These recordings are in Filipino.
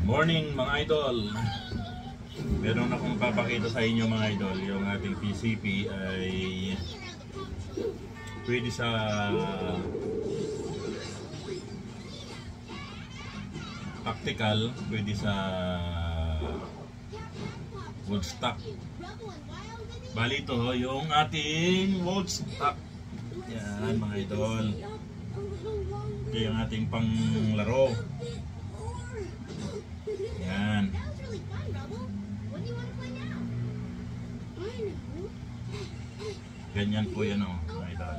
Morning mga idol. Meron akong papakita sa inyo mga idol. Yung ating PCP ay pwede sa tactical, pwede sa Woodstock. Bali ito yung ating Woodstock. Yan mga idol. Ito yung ating panglaro. Yan. Ganyan po yan o, mga idol.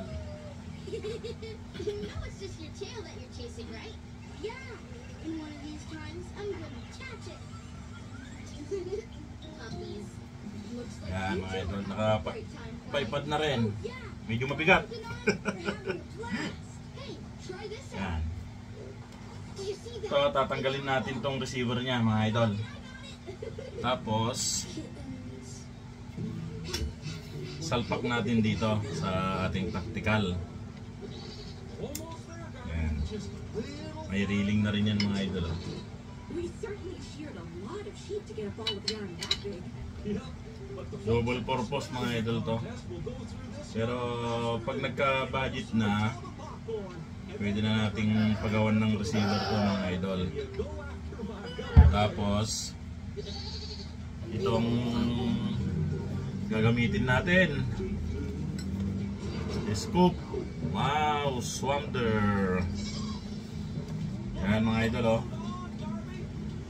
Yan mga idol, nakapaypad na rin. Medyo mabigat. Yan. So tatanggalin natin tong receiver niya mga idol. Tapos salpak natin dito sa ating tactical. Yan. May reeling na rin yan mga idol. Double purpose mga idol to. Pero pag nagka-budget na, pwede na nating pagawan ng receiver to mga idol. Tapos itong gagamitin natin, scoop mouse wonder. Yan mga idol oh.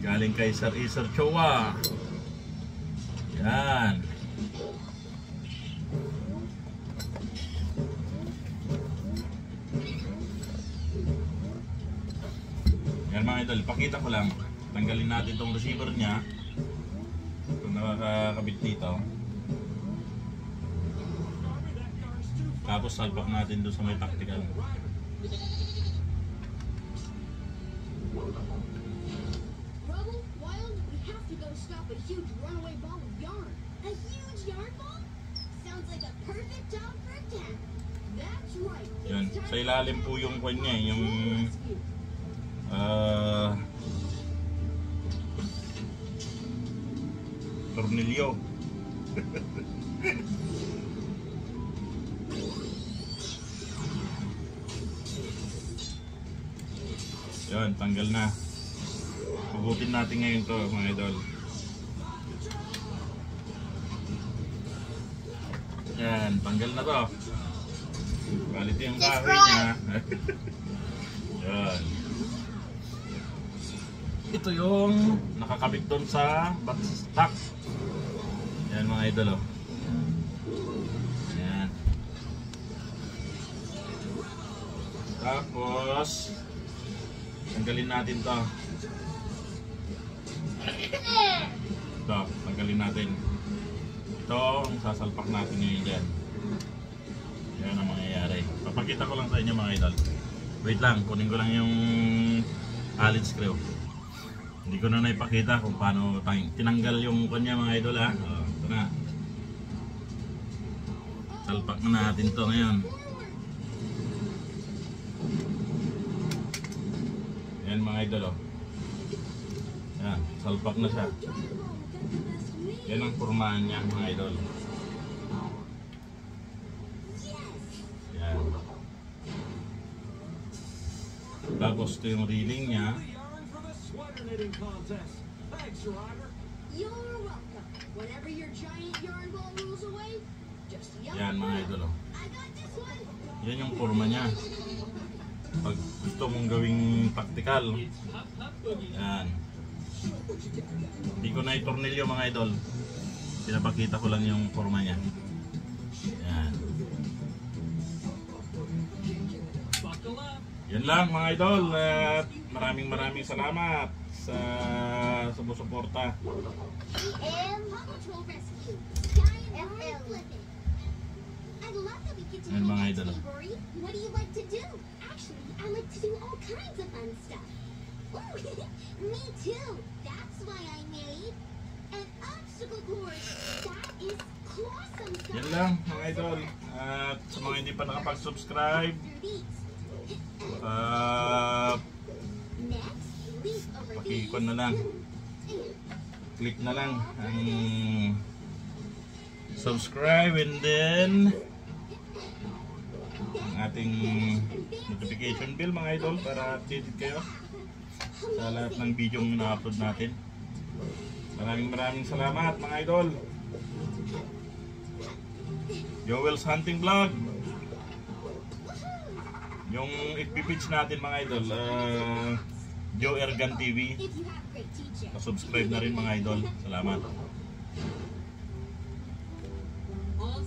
Galing kay Sir Iser Chowa. Yan. Yan mga idol, pakita ko lang. Tanggalin natin itong receiver niya. Kung nakakabit dito. Tapos salpak natin doon sa may tactical. Yan, sa ilalim po yung kwan niya, yung tornilyo. Yan, tanggal na. Pugutin natin ngayon to mga idol. Yan, tanggal na to. Balit yung kahoy niya. Yan. Ito yung nakakabit doon sa backstock. Yan mga idol oh. Yan. Tapos tanggalin natin to. Ito, tanggalin natin. Ito ang sasalpak natin ngayon dyan. Yan ang mangyayari. Papakita ko lang sa inyo mga idol. Wait lang, kunin ko lang yung allen screw. Hindi ko na naipakita kung paano tinanggal yung kanya mga idol ha. Ito na. Salpak na natin to ngayon. Yan mga idol oh. Yan, salpak na siya. Yan ang pormahan niya mga idol. Yan. Tapos ito yung reeling niya. Yan mga idol oh. Yan yung porma niya. Pag gusto mong gawing tactical, yan. Hindi ko na itornilyo mga idol. Pinapakita ko lang yung forma niya. Yan. Yan lang mga idol. At maraming salamat sa sumusuporta. Yan mga idol. What do you like to do? Actually, I like to do all kinds of fun stuff. Me too. That's why I made an obstacle course. That is awesome stuff. Yan lang mga idol. At sa mga hindi pa nakapag-subscribe, leap over these. Pakikon na lang. Click na lang ang subscribe and then ang ating notification bell mga idol para updated kayo sa lahat ng video yung na-upload natin. Maraming salamat mga idol. Joel's Hunting Vlog. Yung FB page natin mga idol, Joe Ergan TV. If you have a great teacher. Subscribe na rin mga idol. Salamat.